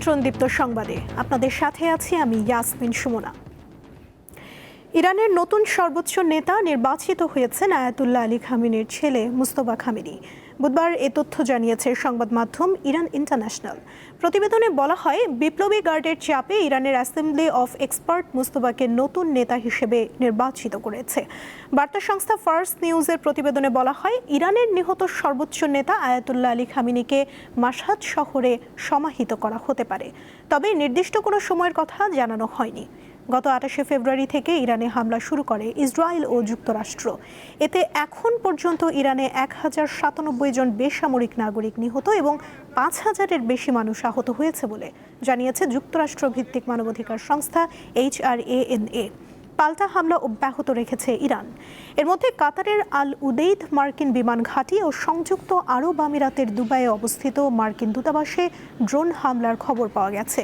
আমন্ত্রণ দীপ্ত সংবাদে আপনাদের সাথে আছি আমি ইয়াসমিন সুমনা। ইরানের নতুন সর্বোচ্চ নেতা নির্বাচিত হয়েছেন আয়াতুল্লাহ আলী খামেনির ছেলে মুস্তফা খামেনি। বুধবার এ তথ্য জানিয়েছে সংবাদ মাধ্যম ইরান ইন্টারন্যাশনাল। প্রতিবেদনে বলা হয়, বিপ্লবী গার্ডের চাপে ইরানের অ্যাসেম্বলি অফ এক্সপার্ট মুস্তফাকে নতুন নেতা হিসেবে নির্বাচিত করেছে। বার্তা সংস্থা ফার্স নিউজের প্রতিবেদনে বলা হয়, ইরানের নিহত সর্বোচ্চ নেতা আয়াতুল্লাহ আলী খামেনিকে মাশহাদ শহরে সমাহিত করা হতে পারে, তবে নির্দিষ্ট কোনো সময়ের কথা জানানো হয়নি। গত 28 ফেব্রুয়ারি থেকে ইরানে হামলা শুরু করে ইসরায়েল ও যুক্তরাষ্ট্র। এতে এখন পর্যন্ত ইরানে 1097 জন বেসামরিক নাগরিক নিহত এবং 5000-এর বেশি মানুষ আহত হয়েছে বলে জানিয়েছে যুক্তরাষ্ট্র ভিত্তিক মানবাধিকার সংস্থা HRANA। পাল্টা হামলা অব্যাহত রেখেছে ইরান। এর মধ্যে কাতারের আল উদেইদ মার্কিন বিমান ঘাঁটি ও সংযুক্ত আরব আমিরাতের দুবাইয়ে অবস্থিত মার্কিন দূতাবাসে ড্রোন হামলার খবর পাওয়া গেছে।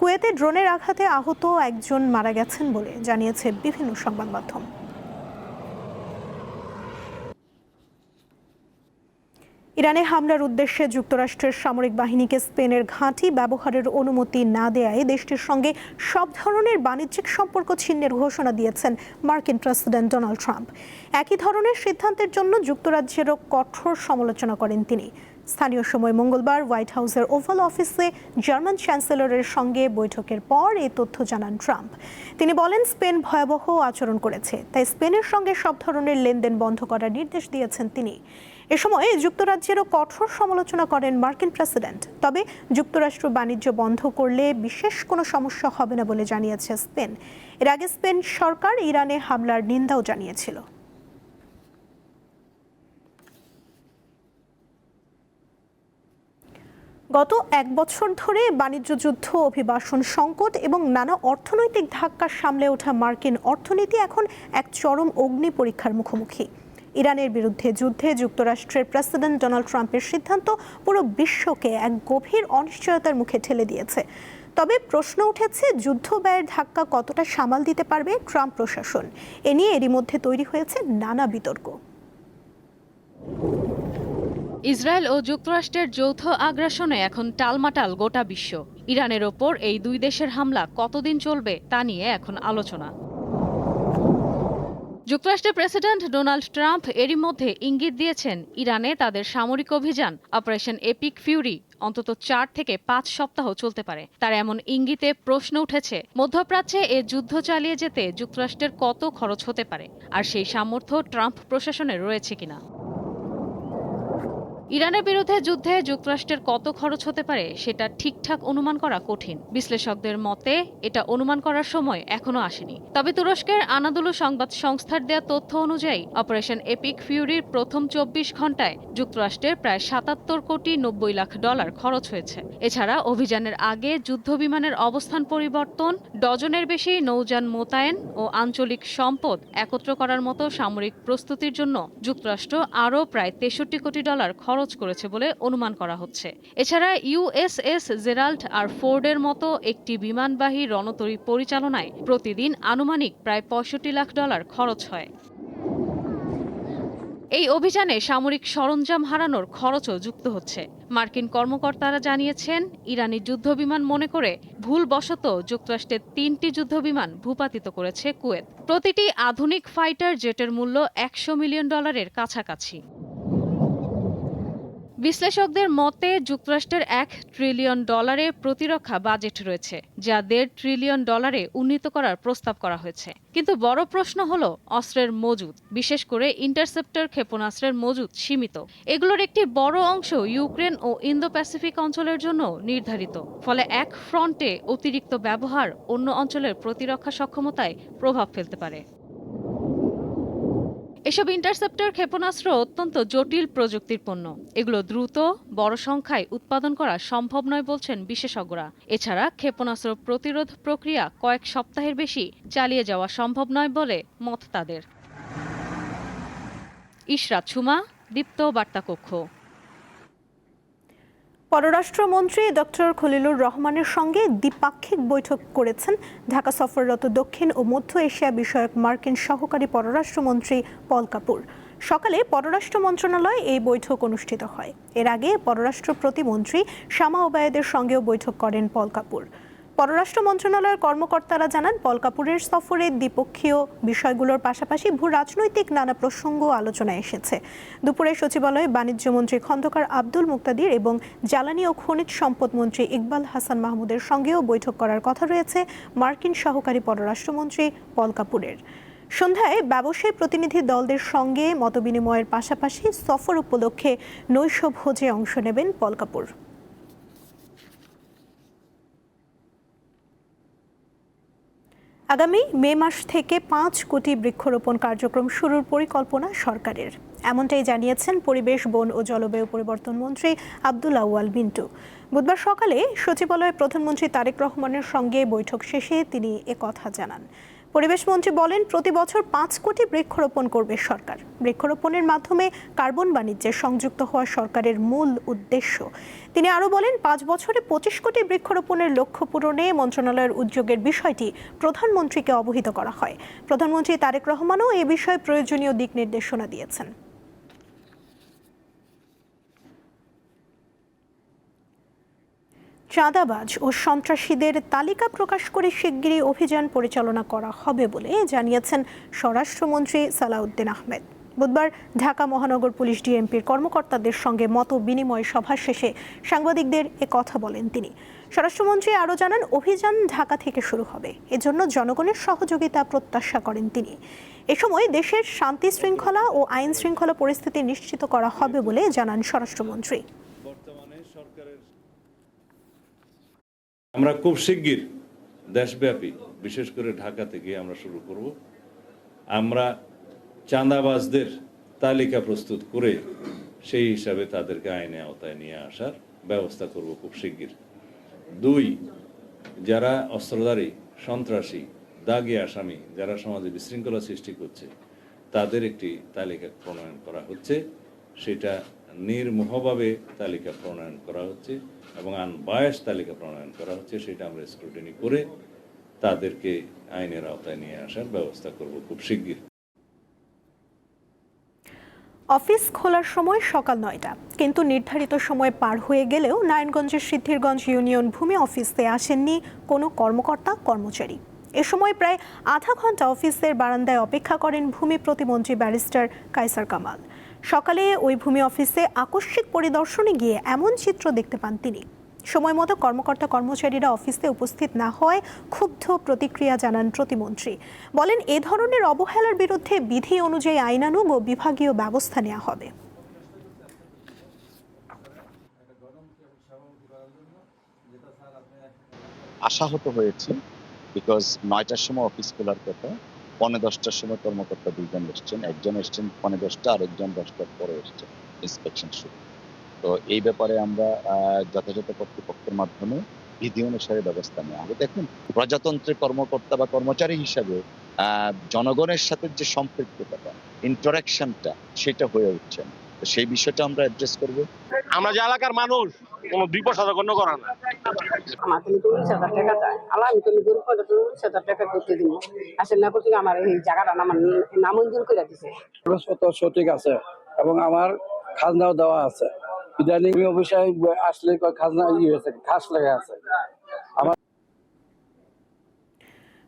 কুয়েতে ড্রোনের আঘাতে আহত একজন মারা গেছেন বলে জানিয়েছে বিভিন্ন সংবাদ মাধ্যম। ইরানে হামলার উদ্দেশ্যে যুক্তরাষ্ট্রের সামরিক বাহিনীকে স্পেনের ঘাঁটি ব্যবহারের অনুমতি না দেয়ায় দেশটির সঙ্গে সব ধরনের বাণিজ্যিক সম্পর্ক ছিন্নের ঘোষণা দিয়েছেন মার্কিন প্রেসিডেন্ট ডোনাল্ড ট্রাম্প। একই ধরনের সিদ্ধান্তের জন্য যুক্তরাজ্যেরও কঠোর সমালোচনা করেন তিনি। স্থানীয় সময় মঙ্গলবার হোয়াইট হাউসের ওভাল অফিসে জার্মান চ্যান্সেলরের সঙ্গে বৈঠকের পর এই তথ্য জানান ট্রাম্প। তিনি বলেন, স্পেন ভয়াবহ আচরণ করেছে, তাই স্পেনের সঙ্গে সব ধরনের লেনদেন বন্ধ করার নির্দেশ দিয়েছেন তিনি। এ সময় যুক্তরাজ্যেরও কঠোর সমালোচনা করেন মার্কিন প্রেসিডেন্ট। তবে যুক্তরাষ্ট্র বাণিজ্য বন্ধ করলে বিশেষ কোনো সমস্যা হবে না বলে জানিয়েছে স্পেন। এর আগে স্পেন সরকার ইরানে হামলার নিন্দাও জানিয়েছিল। গত এক বছর ধরে বাণিজ্য যুদ্ধ, অভিবাসন সংকট এবং নানা অর্থনৈতিক ধাক্কা সামলে ওঠা মার্কিন অর্থনীতি এখন এক চরম অগ্নি পরীক্ষার মুখোমুখি। ইরানের বিরুদ্ধে যুদ্ধে যুক্তরাষ্ট্রের প্রেসিডেন্ট ডোনাল্ড ট্রাম্পের সিদ্ধান্ত পুরো বিশ্বকে এক গভীর অনিশ্চয়তার মুখে ঠেলে দিয়েছে। তবে প্রশ্ন উঠেছে, যুদ্ধ ব্যয়ের ধাক্কা কতটা সামাল দিতে পারবে ট্রাম্প প্রশাসন? এ নিয়ে এরই মধ্যে তৈরি হয়েছে নানা বিতর্ক। ইসরায়েল ও যুক্তরাষ্ট্রের যৌথ আগ্রাসনে এখন টালমাটাল গোটা বিশ্ব। ইরানের ওপর এই দুই দেশের হামলা কতদিন চলবে তা নিয়ে এখন আলোচনা। যুক্তরাষ্ট্রের প্রেসিডেন্ট ডোনাল্ড ট্রাম্প এরই মধ্যে ইঙ্গিত দিয়েছেন, ইরানে তাদের সামরিক অভিযান অপারেশন এপিক ফিউরি অন্তত 4 থেকে 5 সপ্তাহ চলতে পারে। তার এমন ইঙ্গিতে প্রশ্ন উঠেছে, মধ্যপ্রাচ্যে এ যুদ্ধ চালিয়ে যেতে যুক্তরাষ্ট্রের কত খরচ হতে পারে, আর সেই সামর্থ্য ট্রাম্প প্রশাসনের রয়েছে কিনা। ইরানের বিরুদ্ধে যুদ্ধে যুক্তরাষ্ট্রের কত খরচ হতে পারে সেটা ঠিকঠাক অনুমান করা কঠিন। বিশ্লেষকদের মতে এটা অনুমান করার সময় এখনো আসেনি। তবে তুরস্কের আনাদোলু সংবাদ সংস্থার দেয়া তথ্য অনুযায়ী অপারেশন এপিক ফিউরির প্রথম 24 ঘন্টায় যুক্তরাষ্ট্রের প্রায় 77 কোটি 90 লাখ ডলার খরচ হয়েছে। এছাড়া অভিযানের আগে যুদ্ধবিমানের অবস্থান পরিবর্তন, ডজনের বেশি নৌযান মোতায়েন ও আঞ্চলিক সম্পদ একত্র করার মতো সামরিক প্রস্তুতির জন্য যুক্তরাষ্ট্র আরও প্রায় 63 কোটি ডলার খরচ করেছে বলে অনুমান করা হচ্ছে। এছাড়া USS জেরাল্ড আর ফোর্ডের মতো একটি বিমানবাহী রণতরী পরিচালনায় প্রতিদিন আনুমানিক প্রায় 65 লাখ ডলার খরচ হয়। এই অভিযানে সামরিক সরঞ্জাম হারানোর খরচও যুক্ত হচ্ছে। মার্কিন কর্মকর্তারা জানিয়েছেন, ইরানি যুদ্ধবিমান মনে করে ভুলবশত যুক্তরাষ্ট্রের 3টি যুদ্ধবিমান ভূপাতিত করেছে কুয়েত। প্রতিটি আধুনিক ফাইটার জেটের মূল্য $100 মিলিয়ন কাছাকাছি। বিশ্লেষকদের মতে যুক্তরাষ্ট্রের $1 ট্রিলিয়ন প্রতিরক্ষা বাজেট রয়েছে, যা $1.5 ট্রিলিয়ন উন্নীত করার প্রস্তাব করা হয়েছে। কিন্তু বড় প্রশ্ন হলো অস্ত্রের মজুত, বিশেষ করে ইন্টারসেপ্টর ক্ষেপণাস্ত্রের মজুত সীমিত। এগুলোর একটি বড় অংশ ইউক্রেন ও ইন্দো প্যাসিফিক অঞ্চলের জন্য নির্ধারিত। ফলে এক ফ্রন্টে অতিরিক্ত ব্যবহার অন্য অঞ্চলের প্রতিরক্ষা সক্ষমতায় প্রভাব ফেলতে পারে। এসব ইন্টারসেপ্টর ক্ষেপণাস্ত্র অত্যন্ত জটিল প্রযুক্তির পণ্য। এগুলো দ্রুত, বড় সংখ্যায় উৎপাদন করা সম্ভব নয় বলছেন বিশেষজ্ঞরা। এছাড়া ক্ষেপণাস্ত্র প্রতিরোধ প্রক্রিয়া কয়েক সপ্তাহের বেশি চালিয়ে যাওয়া সম্ভব নয় বলে মত তাদের। ইশরাত সুমা, দীপ্ত বার্তাকক্ষ। পররাষ্ট্রমন্ত্রী ডক্টর খলিলুর রহমানের সঙ্গে দ্বিপাক্ষিক বৈঠক করেছেন ঢাকা সফররত দক্ষিণ ও মধ্য এশিয়া বিষয়ক মার্কিন সহকারী পররাষ্ট্রমন্ত্রী পল কাপুর। সকালে পররাষ্ট্র মন্ত্রণালয়ে এই বৈঠক অনুষ্ঠিত হয়। এর আগে পররাষ্ট্র প্রতিমন্ত্রী শামা ওবায়েদের সঙ্গেও বৈঠক করেন পল কাপুর। পররাষ্ট্র মন্ত্রণালয়ের কর্মকর্তারা জানান, পল কাপুরের সফরে দ্বিপক্ষীয় বিষয়গুলোর পাশাপাশি ভূ রাজনৈতিক নানা প্রসঙ্গ আলোচনায় এসেছে। দুপুরে সচিবালয়ে বাণিজ্যমন্ত্রী খন্দকার আব্দুল মুক্তাদির এবং জ্বালানি ও খনিজ সম্পদ মন্ত্রী ইকবাল হাসান মাহমুদের সঙ্গেও বৈঠক করার কথা রয়েছে মার্কিন সহকারী পররাষ্ট্রমন্ত্রী পল কাপুরের। সন্ধ্যায় ব্যবসায়ী প্রতিনিধি দলদের সঙ্গে মতবিনিময়ের পাশাপাশি সফর উপলক্ষে নৈশভোজে অংশ নেবেন পল কাপুর। আগামী মে মাস থেকে 5 কোটি বৃক্ষরোপণ কার্যক্রম শুরুর পরিকল্পনা সরকারের, এমনটাই জানিয়েছেন পরিবেশ, বন ও জলবায়ু পরিবর্তন মন্ত্রী আব্দুল আউয়াল মিন্টু। বুধবার সকালে সচিবালয়ে প্রধানমন্ত্রী তারেক রহমানের সঙ্গে বৈঠক শেষে তিনি একথা জানান। পরিবেশ মন্ত্রী বলেন, প্রতি বছর 5 কোটি বৃক্ষরোপণ করবে সরকার। বৃক্ষরোপণের মাধ্যমে কার্বন বাণিজ্যে সংযুক্ত হওয়া সরকারের মূল উদ্দেশ্য। তিনি আরও বলেন, 5 বছরে 25 কোটি বৃক্ষরোপণের লক্ষ্য পূরণে মন্ত্রণালয়ের উদ্যোগের বিষয়টি প্রধানমন্ত্রীকে অবহিত করা হয়। প্রধানমন্ত্রী তারেক রহমানও এ বিষয়ে প্রয়োজনীয় দিক নির্দেশনা দিয়েছেন। চাঁদাবাজ ও সন্ত্রাসীদের তালিকা প্রকাশ করে শিগগিরই অভিযান পরিচালনা করা হবে বলে জানিয়েছেন স্বরাষ্ট্রমন্ত্রী সালাউদ্দিন আহমেদ। বুধবার ঢাকা মহানগর পুলিশ ডিএমপির কর্মকর্তাদের সঙ্গে মত বিনিময় সভা শেষে সাংবাদিকদের কথা বলেন তিনি। স্বরাষ্ট্রমন্ত্রী আরও জানান, অভিযান ঢাকা থেকে শুরু হবে, এজন্য জনগণের সহযোগিতা প্রত্যাশা করেন তিনি। এ সময় দেশের শান্তি শৃঙ্খলা ও আইন শৃঙ্খলা পরিস্থিতি নিশ্চিত করা হবে বলে জানান স্বরাষ্ট্রমন্ত্রী। আমরা খুব শিগগির দেশব্যাপী, বিশেষ করে ঢাকা থেকে আমরা শুরু করব। আমরা চাঁদাবাজদের তালিকা প্রস্তুত করে সেই হিসাবে তাদেরকে আইনে আওতায় নিয়ে আসার ব্যবস্থা করব খুব শিগগির। 2, যারা অস্ত্রধারী, সন্ত্রাসী, দাগী আসামি, যারা সমাজে বিশৃঙ্খলা সৃষ্টি করছে, তাদের একটি তালিকা প্রণয়ন করা হচ্ছে। সেটা নির্মোহভাবে তালিকা প্রণয়ন করা হচ্ছে এবং আনবায়াস তালিকা প্রণয়ন করা হচ্ছে। সেটা আমরা স্ক্রুটিনি করে তাদেরকে আইনের আওতায় নিয়ে আসার ব্যবস্থা করব খুব শিগগির। অফিস খোলার সময় সকাল 9টা, কিন্তু নির্ধারিত সময় পার হয়ে গেলেও নারায়ণগঞ্জের সিদ্ধিরগঞ্জ ইউনিয়ন ভূমি অফিসে আসেননি কোনো কর্মকর্তা কর্মচারী। এ সময় প্রায় আধা ঘন্টা অফিসের বারান্দায় অপেক্ষা করেন ভূমি প্রতিমন্ত্রী ব্যারিস্টার কায়সার কামাল। সকালে ওই ভূমি অফিসে আকস্মিক পরিদর্শনে গিয়ে এমন চিত্র দেখতে পান তিনি। সময় মতো কর্মকর্তা কর্মচারীরা অফিসে উপস্থিত না হওয়ায় ক্ষুব্ধ প্রতিক্রিয়া জানান প্রতিমন্ত্রী। বলেন, এ ধরনের অবহেলার বিরুদ্ধে বিধি অনুযায়ী আইনানুগ ও বিভাগীয় ব্যবস্থা নেওয়া হবে। আশাহত হয়েছি, বিকজ 9টার সময় অফিস খোলার কথা, 9:45টার সময় কর্মকর্তা 2 জন এসছেন, একজন এসছেন 9:10টা, আরেকজন 10টার পরে এসছেন ইন্সপেকশন শুরু। তো এই ব্যাপারে আমরা যথাযথ কর্তৃপক্ষের মাধ্যমে বিধি অনুসারে ব্যবস্থা নেওয়া হবে। দেখুন, প্রজাতন্ত্রের কর্মকর্তা বা কর্মচারী হিসাবে জনগণের সাথে যে সম্পৃক্ততা, ইন্টারাকশনটা, সেটা হয়ে উঠছে না। তো সেই বিষয়টা আমরা অ্যাড্রেস করব। আমরা যে এলাকার মানুষ কোনো 2 পয়সা গণ্য করা না। আমার তুমি 40,000 টাকা চাই, আল্লাহ আমি তুমি গরিব 40,000 টাকা করতে দিব। আসলে না করতে আমার এই জায়গাটা আমার নামঞ্জুর করে দিছে। কাগজপত্র সঠিক আছে এবং আমার খাজনাও দেওয়া আছে। ইদানিং অফিসে আসলে খাজনা হয়েছে, ঘাস লেগে আছে।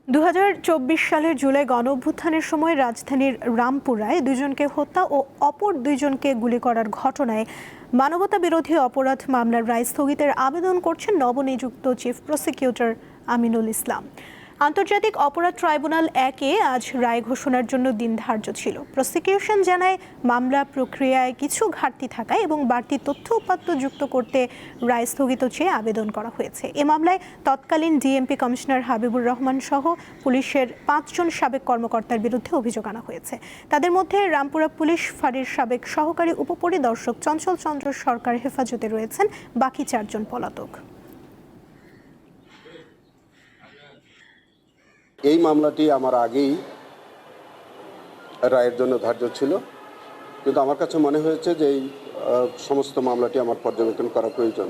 2024 সালের জুলাই গণঅভ্যুত্থানের সময় রাজধানীর রামপুরায় 2 জনকে হত্যা ও অপর 2 জনকে গুলি করার ঘটনায় মানবতা বিরোধী অপরাধ মামলার রায় স্থগিতের আবেদন করছেন নবনিযুক্ত চিফ প্রসিকিউটর আমিনুল ইসলাম। আন্তর্জাতিক অপরাধ ট্রাইব্যুনাল 1-এ আজ রায় ঘোষণার জন্য দিন ধার্য ছিল। প্রসিকিউশন জানায়, মামলা প্রক্রিয়ায় কিছু ঘাটতি থাকায় এবং বাড়তি তথ্য উপাত্ত যুক্ত করতে রায় স্থগিত চেয়ে আবেদন করা হয়েছে। এ মামলায় তৎকালীন ডিএমপি কমিশনার হাবিবুর রহমান সহ পুলিশের 5 জন সাবেক কর্মকর্তার বিরুদ্ধে অভিযোগ আনা হয়েছে। তাদের মধ্যে রামপুরা পুলিশ ফাঁড়ির সাবেক সহকারী উপপরিদর্শক চঞ্চল চন্দ্র সরকার হেফাজতে রয়েছেন, বাকি 4 জন পলাতক। এই মামলাটি আমার আগেই রায়ের জন্য ধার্য ছিল, কিন্তু আমার কাছে মনে হয়েছে যে এই সমস্ত মামলাটি আমার পর্যবেক্ষণ করা প্রয়োজন।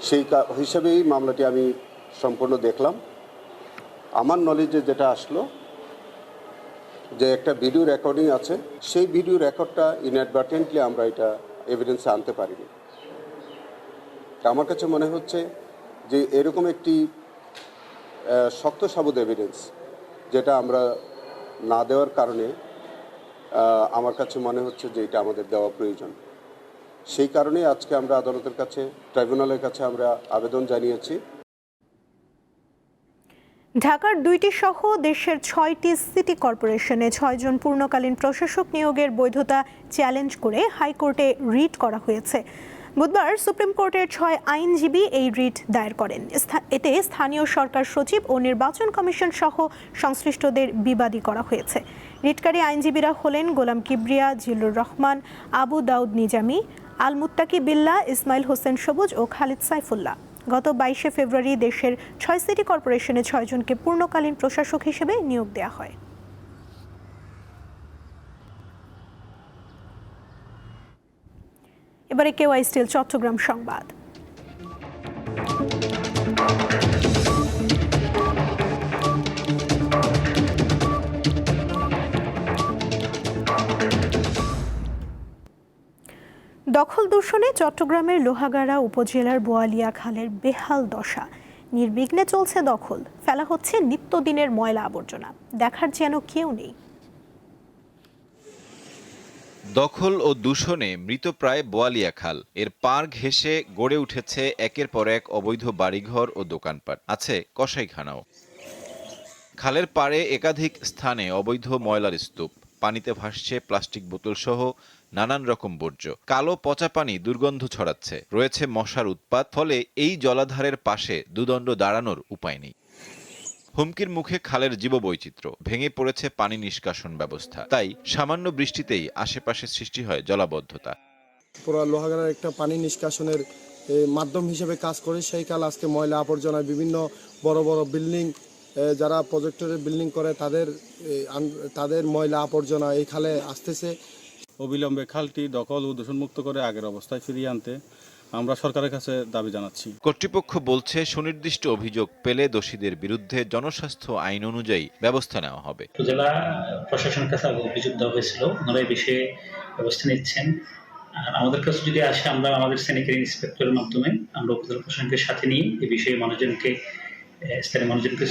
সেই হিসাবেই মামলাটি আমি সম্পূর্ণ দেখলাম। আমার নলেজে যেটা আসলো, যে একটা ভিডিও রেকর্ডিং আছে, সেই ভিডিও রেকর্ডটা ইনঅ্যাডভার্টেন্টলি আমরা এটা এভিডেন্সে আনতে পারিনি। আমার কাছে মনে হচ্ছে যে এরকম একটি শক্ত সাবুত এভিডেন্স যেটা আমরা না দেওয়ার কারণে আমার কাছে মনে হচ্ছে যে এটা আমাদের দেওয়া প্রয়োজন। সেই কারণেই আজকে আমরা আদালতের কাছে, ট্রাইব্যুনালের কাছে আমরা আবেদন জানিয়েছি। ঢাকার 2টি সহ দেশের 6টি সিটি কর্পোরেশনে 6 জন পূর্ণকালীন প্রশাসক নিয়োগের বৈধতা চ্যালেঞ্জ করে হাইকোর্টে রিট করা হয়েছে। বুধবার সুপ্রিম কোর্টের 6 আইনজীবী এই রিট দায়ের করেন। এতে স্থানীয় সরকার সচিব ও নির্বাচন কমিশন সহ সংশ্লিষ্টদের বিবাদী করা হয়েছে। রিটকারী আইনজীবীরা হলেন গোলাম কিবরিয়া, জিল্লুর রহমান, আবু দাউদ নিজামী, আল মুত্তাকি বিল্লাহ, ইসমাইল হোসেন সবুজ ও খালিদ সাইফুল্লাহ। গত 22শে ফেব্রুয়ারি দেশের 6 সিটি কর্পোরেশনে 6 জনকে পূর্ণকালীন প্রশাসক হিসেবে নিয়োগ দেওয়া হয়। এবারে কেওয়াই স্টিল চট্টগ্রাম সংবাদ। দখল দূষণে চট্টগ্রামের লোহাগাড়া উপজেলার বোয়ালিয়া খালের বেহাল দশা। নির্বিঘ্নে চলছে দখল, ফেলা হচ্ছে নিত্যদিনের ময়লা আবর্জনা, দেখার যেন কেউ নেই। দখল ও দূষণে মৃতপ্রায় বোয়ালিয়া খাল। এর পাড় ঘেঁষে গড়ে উঠেছে একের পর এক অবৈধ বাড়িঘর ও দোকানপাট, আছে কসাইখানাও। খালের পাড়ে একাধিক স্থানে অবৈধ ময়লার স্তূপ, পানিতে ভাসছে প্লাস্টিক বোতল সহ নানান রকম বর্জ্য। কালো পচা পানি দুর্গন্ধ ছড়াচ্ছে, রয়েছে মশার উৎপাত। ফলে এই জলাধারের পাশে দুদণ্ড দাঁড়ানোর উপায় নেই। হুমকির মুখে খালের জীববৈচিত্র্য, ভেঙে পড়েছে পানি নিষ্কাশন ব্যবস্থা। তাই সামান্য বৃষ্টিতেই আশেপাশে সৃষ্টি হয় জলাবদ্ধতা। পুরো লোহাগাড়ার একটা পানি নিষ্কাশনের মাধ্যম হিসেবে কাজ করে সেই খাল আজকে ময়লা আবর্জনা, বিভিন্ন বড় বড় বিল্ডিং, যারা প্রজেক্টরের বিল্ডিং করে তাদের ময়লা আবর্জনা এই খালে আসতেছে। অবিলম্বে খালটি দখল ও দূষণমুক্ত করে আগের অবস্থায় ফিরিয়ে আনতে আমরা সরকারের কাছে দাবি জানাচ্ছি। কর্তৃপক্ষ বলছে, সুনির্দিষ্ট অভিযোগ পেলে দোষীদের বিরুদ্ধে জনস্বাস্থ্য আইন অনুযায়ী ব্যবস্থা নেওয়া হবে। উপজেলা প্রশাসনের কাছে অভিযোগ দেওয়া হয়েছিল, ওনারা এই বিষয়ে ব্যবস্থা নিচ্ছেন। আর আমাদের কাছে যদি আসে, আমরা আমাদের স্যানিটারি ইন্সপেক্টরের মাধ্যমে আমরা উপজেলা প্রশাসনকে সাথে নিয়ে এই বিষয়ে স্থানীয় মানুষজনকে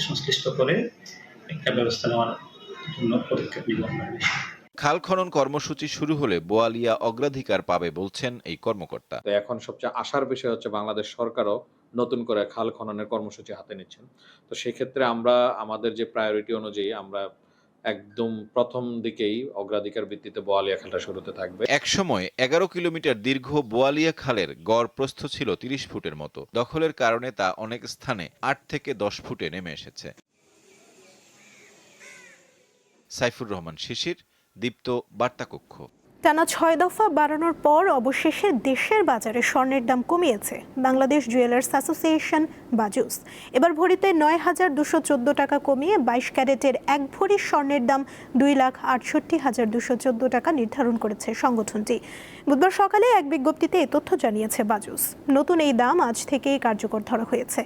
সংশ্লিষ্ট করে একটা ব্যবস্থা নেওয়ার জন্য পদক্ষেপ নিব আমরা। খাল খনন কর্মসূচি শুরু হলে বোয়ালিয়া অগ্রাধিকার পাবে বলছেন এই কর্মকর্তা। এখন সবচেয়ে আশার বিষয় হচ্ছে বাংলাদেশ সরকারও নতুন করে খাল খননের কর্মসূচি হাতে নিচ্ছেন। তো সেক্ষেত্রে আমরা আমাদের যে প্রায়োরিটি অনুযায়ী আমরা একদম প্রথম দিকেই অগ্রাধিকার ভিত্তিতে বোয়ালিয়া খালটা শুরুতে থাকবে। একসময় 11 কিলোমিটার দীর্ঘ বোয়ালিয়া খালের গড় প্রস্থ ছিল 30 ফুটের মতো। দখলের কারণে তা অনেক স্থানে 8 থেকে 10 ফুটে নেমে এসেছে। সাইফুর রহমান শিশির, দীপ্ত বার্তা কক্ষ। টানা 6 দফা বাড়ানোর পর অবশেষে দেশের বাজারে স্বর্ণের দাম কমিয়েছে বাংলাদেশ জুয়েলার্স অ্যাসোসিয়েশন বাজুস। এবার ভরিতে 9,214 টাকা কমিয়ে 22 ক্যারেটের 1 ভরি স্বর্ণের দাম 2,68,214 টাকা নির্ধারণ করেছে সংগঠনটি। বুধবার সকালে এক বিজ্ঞপ্তিতে এই তথ্য জানিয়েছে বাজুস। নতুন এই দাম আজ থেকেই কার্যকর ধরা হয়েছে।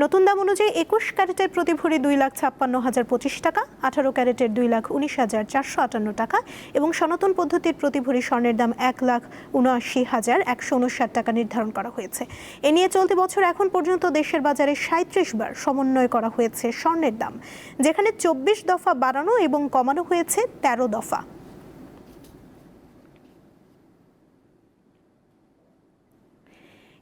নতুন দাম অনুযায়ী 21 ক্যারেটের প্রতি ভরি 2,56,025 টাকা, 18 ক্যারেটের 2,19,458 টাকা এবং সনাতন পদ্ধতির প্রতি ভরি স্বর্ণের দাম 1,79,159 টাকা নির্ধারণ করা হয়েছে। এ নিয়ে চলতি বছর এখন পর্যন্ত দেশের বাজারে 37 বার সমন্বয় করা হয়েছে স্বর্ণের দাম, যেখানে 24 দফা বাড়ানো এবং কমানো হয়েছে 13 দফা।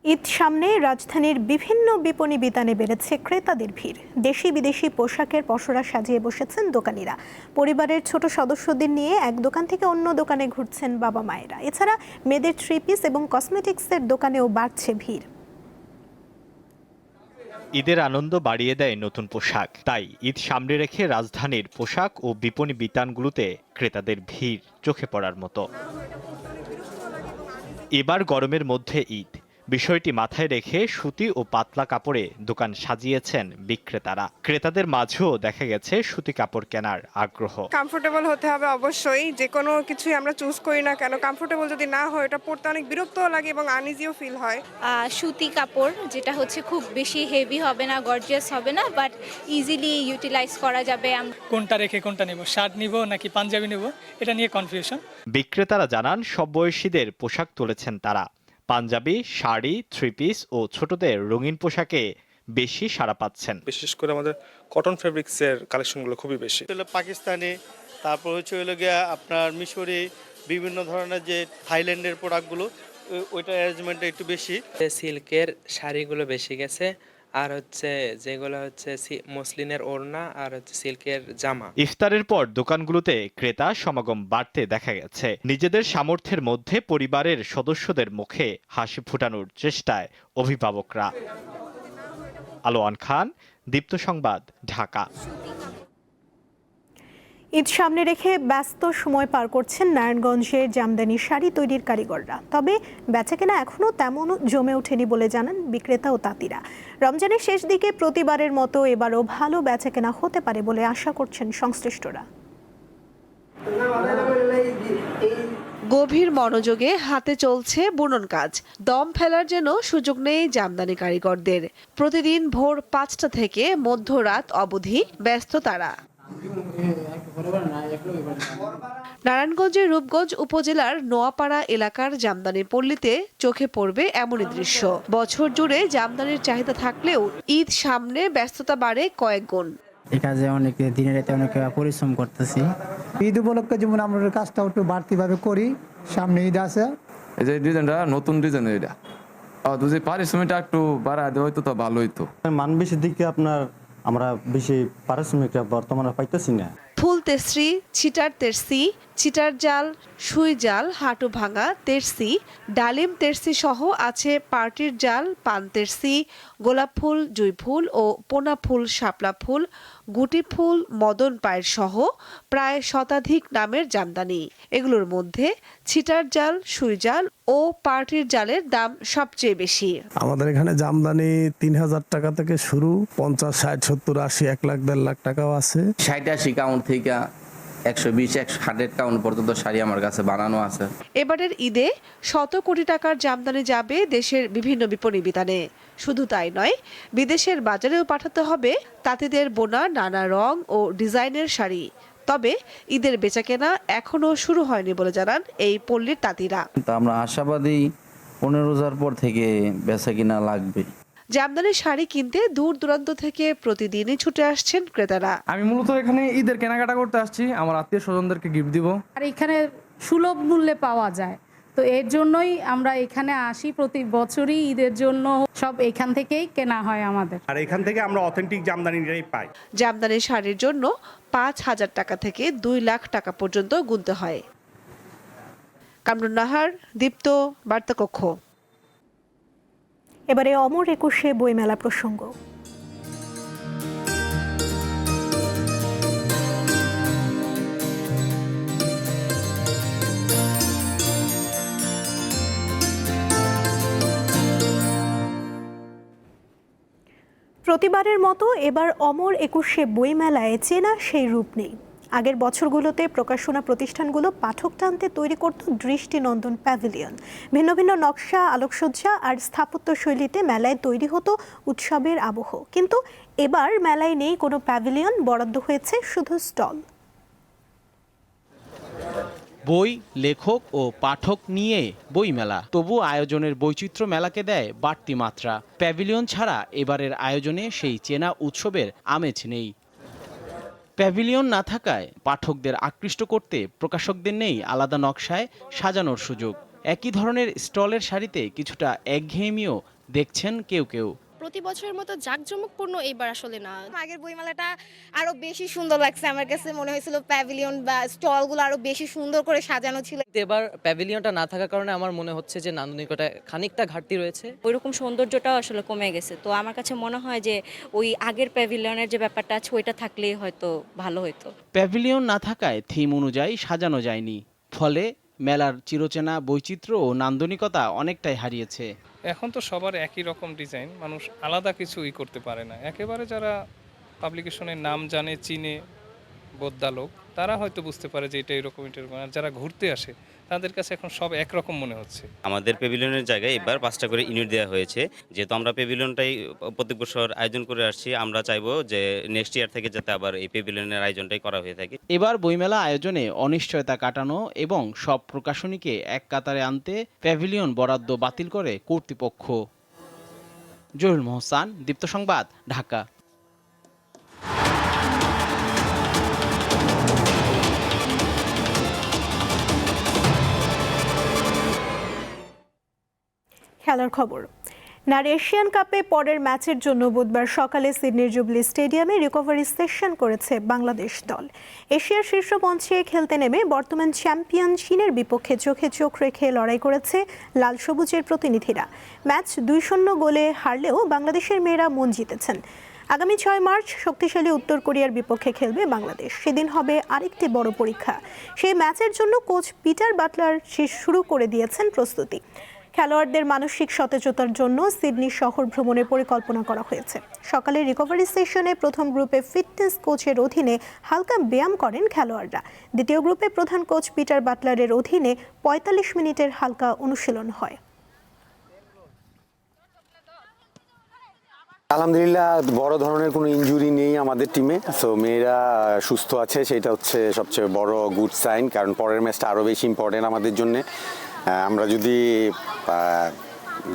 ঈদ সামনে রাজধানীর বিভিন্ন বিপণী বিতানে বেড়েছে ক্রেতাদের ভিড়। দেশি বিদেশি পোশাকের পসরা সাজিয়ে বসেছেন দোকানিরা। পরিবারের ছোট সদস্যদের নিয়ে এক দোকান থেকে অন্য দোকানে ঘুরছেন বাবা মায়েরা। এছাড়া মেয়েদের 3 পিস এবং কসমেটিক্সের দোকানেও বাড়ছে ভিড়। ঈদের আনন্দ বাড়িয়ে দেয় নতুন পোশাক, তাই ঈদ সামনে রেখে রাজধানীর পোশাক ও বিপণী বিতানগুলোতে ক্রেতাদের ভিড় চোখে পড়ার মতো। এবার গরমের মধ্যে ঈদ, বিষয়টি মাথায় রেখে সুতি ও পাতলা কাপড়ে দোকান সাজিয়েছেন বিক্রেতারা। ক্রেতাদের মাঝেও দেখা গেছে সুতি কাপড় কেনার আগ্রহ। কমফোর্টেবল হতে হবে অবশ্যই, যে কোনো কিছুই আমরা চুজ করি না কেন, কমফোর্টেবল যদি না হয় এটা পরতে অনেক বিরক্তও লাগে এবং আনইজিও ফিল হয়। সুতি কাপড় যেটা হচ্ছে খুব বেশি হেভি হবে না, গর্জিয়াস হবে না, বাট ইজিলি ইউটিলাইজ করা যাবে। কোনটা রেখে কোনটা নেব, শার্ট নিব নাকি পাঞ্জাবি নেব, এটা নিয়ে কনফিউশন। বিক্রেতারা জানান সব বয়সীদের পোশাক তুলেছেন তারা। পাঞ্জাবি, শাড়ি, থ্রি পিস ও ছোটদের রঙিন পোশাকে বেশি সাড়া পাচ্ছেন। বিশেষ করে আমাদের কটন ফেব্রিক্সের কালেকশনগুলো খুবই বেশি। পাকিস্তানি, তারপর হচ্ছে হলো গিয়া আপনার মিশরি, বিভিন্ন ধরনের যে থাইল্যান্ডের প্রোডাক্টগুলো, ওইটা অ্যারেঞ্জমেন্টটা একটু বেশি। সিল্কের শাড়িগুলো বেশি গেছে, আর হচ্ছে যেগুলো হচ্ছে মসলিনের ওড়না আর হচ্ছে সিল্কের জামা। ইফতারের পর দোকানগুলোতে ক্রেতা সমাগম বাড়তে দেখা গেছে। নিজেদের সামর্থ্যের মধ্যে পরিবারের সদস্যদের মুখে হাসি ফোটানোর চেষ্টায় অভিভাবকরা। আলোয়ান খান, দীপ্ত সংবাদ, ঢাকা। ঈদ সামনে রেখে ব্যস্ত সময় পার করছেন নারায়ণগঞ্জের জামদানি শাড়ি তৈরির কারিগররা। তবে বেচাকেনা এখনও তেমন জমে ওঠেনি বলে জানান বিক্রেতা ও তাঁতিরা। রমজানের শেষ দিকে প্রতিবারের মতো এবারও ভালো বেচাকেনা হতে পারে বলে আশা করছেন সংশ্লিষ্টরা। গভীর মনোযোগে হাতে চলছে বুনন কাজ। দম ফেলার যেন সুযোগ নেই জামদানি কারিগরদের। প্রতিদিন ভোর 5টা থেকে মধ্যরাত অবধি ব্যস্ত তারা। নারায়ণগঞ্জের রূপগঞ্জ উপজেলার নোয়াপাড়া এলাকার জামদানি পল্লীতে চোখে পড়বে এমনই দৃশ্য। বছর জুড়ে জামদানির চাহিদা থাকলেও ঈদ সামনে ব্যস্ততা বাড়ে কয়েক গুণ। এই কাজে অনেক দিনে রাতে অনেক পরিশ্রম করতেছি। ঈদ উপলক্ষে যেমন আমরা কাজটা একটু বাড়তিভাবে করি, সামনে ঈদ আছে। এই যে ডিজাইনটা নতুন ডিজাইন, এটা যদি পারিশ্রমিকটা একটু বাড়া দেওয়া হইতো তো ভালো হইতো। মান বেশির দিকে আমরা বেশি পারিশ্রমিকটা বর্তমানে পাইতেছি না। ফুল তেসরি, ছিটার তেরসি, ছিটার জাল, সুই জাল, হাঁটু ভাঙা তেরসি, ডালিম তেরসি সহ আছে পার্টির জাল, পান তেরসি, গোলাপ ফুল, জুঁই ফুল ও পোনা ফুল, শাপলা ফুল, গুটি ফুল, মদন পায়ের সহ প্রায় শতাধিক নামের জামদানি। এগুলোর মধ্যে ছিটার জাল, সুই জাল ও পার্টির জালের দাম সবচেয়ে বেশি। আমাদের এখানে জামদানি 3000 টাকা থেকে শুরু, 50, 60, 70, 80, 1 লাখ 1.5 লাখ টাকাও আছে। 60-80 কাউন্ট থেকে 120-100 কাউন্ট পর্যন্ত শাড়ি আমার কাছে বানানো আছে। এবারের ঈদে শত কোটি টাকার জামদানি যাবে দেশের বিভিন্ন বিপণী বিতানে। শুধু তাই নয়, বিদেশের বাজারেও পাঠাতে হবে তাঁতিদের বোনা নানা রং ও ডিজাইনের শাড়ি। তবে ঈদের বেচাকেনা এখনো শুরু হয়নি বলে জানান এই পল্লীর তাঁতিরা। আমরা আশাবাদী 15 রোজার পর থেকে বেচাকেনা লাগবে। জামদানি শাড়ি কিনতে দূর দূরান্ত থেকে প্রতিদিনই ছুটে আসছেন ক্রেতারা। আমি মূলত এখানে ঈদের কেনাকাটা করতে আসছি, আমার আত্মীয় স্বজনদেরকে গিফট দিব। আর এখানে সুলভ মূল্যে পাওয়া যায়, তো এর জন্যই আমরা এখানে আসি। প্রতি বছরই ঈদের জন্য সব এখান থেকেই কেনা হয় আমাদের। আর এখান থেকে আমরা অথেন্টিক জামদানিটাই পাই। জামদানি শাড়ির জন্য 5000 টাকা থেকে 2 লাখ টাকা পর্যন্ত গুনতে হয়। কামরুন নাহার, দীপ্ত, বার্তাকক্ষ। এবারে অমর একুশে বইমেলা প্রসঙ্গ। প্রতিবারের মতো এবার অমর একুশে বইমেলায় চেনা সেই রূপ নেই। আগের বছরগুলোতে প্রকাশনা প্রতিষ্ঠানগুলো পাঠক টানতে তৈরি করত দৃষ্টিনন্দন প্যাভিলিয়ন। ভিন্ন ভিন্ন নকশা, আলোকসজ্জা আর স্থাপত্য শৈলীতে মেলায় তৈরি হতো উৎসবের আবহ। কিন্তু এবার মেলায় নেই কোনো প্যাভিলিয়ন, বরাদ্দ হয়েছে শুধু স্টল। বই, লেখক ও পাঠক নিয়ে বইমেলা, তবু আয়োজনের বৈচিত্র্য মেলাকে দেয় বাড়তি মাত্রা। প্যাভিলিয়ন ছাড়া এবারের আয়োজনে সেই চেনা উৎসবের আমেজ নেই। প্যাভিলিয়ন না থাকায় পাঠকদের আকৃষ্ট করতে প্রকাশকদের নেই আলাদা নকশায় সাজানোর সুযোগ। একই ধরনের স্টলের সারিতে কিছুটা একঘেয়েমিও দেখছেন কেউ কেউ। প্রতি বছরের মতো জাঁকজমকপূর্ণ এবার আসলে না। আগের বইমেলাটা আরো বেশি সুন্দর লাগছে, আমার কাছে মনে হয়েছিল প্যাভিলিয়ন বা স্টলগুলো আরো বেশি সুন্দর করে সাজানো ছিল। এবার প্যাভিলিয়নটা না থাকার কারণে আমার মনে হচ্ছে যে নান্দনিকতায় খানিকটা ঘাটতি রয়েছে। ওইরকম সৌন্দর্যটাও আসলে কমে গেছে। তো আমার কাছে মনে হয় যে ওই আগের প্যাভিলিয়নের যে ব্যাপারটা আছে ওইটা থাকলেই হয়তো ভালো হতো। প্যাভিলিয়ন না থাকায় থিম অনুযায়ী সাজানো যায়নি, ফলে মেলার চিরচেনা বৈচিত্র্য ও নান্দনিকতা অনেকটাই হারিয়েছে। এখন তো সবার একই রকম ডিজাইন, মানুষ আলাদা কিছু করতে পারে না। একেবারে যারা পাবলিকেশনের নাম জানে, চিনে, বোদ্ধা লোক, তারা হয়তো বুঝতে পারে যে এটা এরকম এটা এরকম। আর যারা ঘুরতে আসে তাদের কাছে এখন সব একরকম মনে হচ্ছে। আমাদের পেভিলিয়নের জায়গায় এবার 5টা করে ইউনিট দেওয়া হয়েছে। যেহেতু আমরা পেভিলিয়নটাই প্রত্যেক বছর আয়োজন করে আসছি, আমরা চাইবো যে নেক্সট ইয়ার থেকে যাতে আবার এই পেভিলিয়নের আয়োজনটাই করা হয়ে থাকে। এবার বইমেলা আয়োজনে অনিশ্চয়তা কাটানো এবং সব প্রকাশনীকে এক কাতারে আনতে প্যাভিলিয়ন বরাদ্দ বাতিল করে কর্তৃপক্ষ। জহুরুল মোহসান, দীপ্ত সংবাদ, ঢাকা। খেলার খবর। নারী এশিয়ান কাপে পরের ম্যাচের জন্য বুধবার সকালে সিডনির জুবলি স্টেডিয়ামে রিকভারি সেশন করেছে বাংলাদেশ দল। এশিয়ার শীর্ষ মঞ্চে খেলতে নেমে বর্তমান চ্যাম্পিয়ন চীনের বিপক্ষে চোখে চোখ রেখে লড়াই করেছে লাল সবুজের প্রতিনিধিরা। ম্যাচ 2-0 গোলে হারলেও বাংলাদেশের মেয়েরা মন জিতেছেন। আগামী 6 মার্চ শক্তিশালী উত্তর কোরিয়ার বিপক্ষে খেলবে বাংলাদেশ। সেদিন হবে আরেকটি বড় পরীক্ষা। সেই ম্যাচের জন্য কোচ পিটার বাটলার শুরু করে দিয়েছেন প্রস্তুতি। খেলোয়াড়দের মানসিক সতেজতার জন্য সিডনি শহর ভ্রমণের পরিকল্পনা করা হয়েছে। সকালে রিকভারি সেশনে প্রথম গ্রুপে ফিটনেস কোচের অধীনে হালকা ব্যায়াম করেন খেলোয়াড়রা। দ্বিতীয় গ্রুপে প্রধান কোচ পিটার বাটলারের অধীনে 45 মিনিটের হালকা অনুশীলন হয়। আলহামদুলিল্লাহ বড় ধরনের কোনো ইনজুরি নেই আমাদের টিমে। সো মেয়েরা সুস্থ আছে, সেটা হচ্ছে সবচেয়ে বড় গুড সাইন, কারণ পরের ম্যাচটা আরও বেশি ইম্পর্টেন্ট আমাদের জন্য। আমরা যদি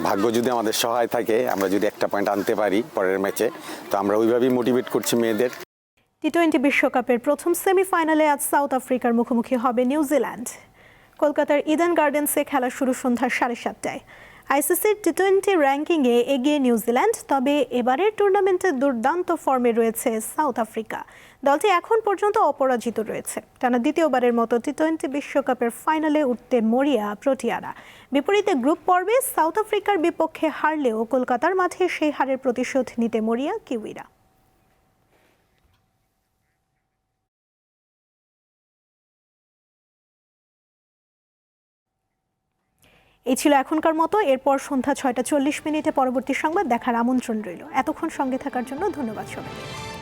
ভাগ্য যদি আমাদের সহায় থাকে, আমরা যদি একটা পয়েন্ট আনতে পারি পরের ম্যাচে, তো আমরা ওইভাবেই মোটিভেট করছি মেয়েদের। টি-20 বিশ্বকাপের প্রথম সেমিফাইনালে আজ সাউথ আফ্রিকার মুখোমুখি হবে নিউজিল্যান্ড। কলকাতার ইডেন গার্ডেন্সে খেলা শুরু সন্ধ্যা 7:30টায়। আইসিসির টি-20 র্যাঙ্কিংয়ে এগিয়ে নিউজিল্যান্ড, তবে এবারের টুর্নামেন্টে দুর্দান্ত ফর্মে রয়েছে সাউথ আফ্রিকা। দলটি এখন পর্যন্ত অপরাজিত রয়েছে। টানা দ্বিতীয়বারের মতো টি-20 বিশ্বকাপের ফাইনালে উঠতে মরিয়া প্রোটিয়ারা। বিপরীতে গ্রুপ পর্বে সাউথ আফ্রিকার বিপক্ষে হারলেও কলকাতার মাঠে সেই হারের প্রতিশোধ নিতে মরিয়া কিউইরা। এই ছিল এখনকার মতো। এরপর সন্ধ্যা 6:40 পরবর্তী সংবাদ দেখার আমন্ত্রণ রইল। এতক্ষণ সঙ্গে থাকার জন্য ধন্যবাদ সবাইকে।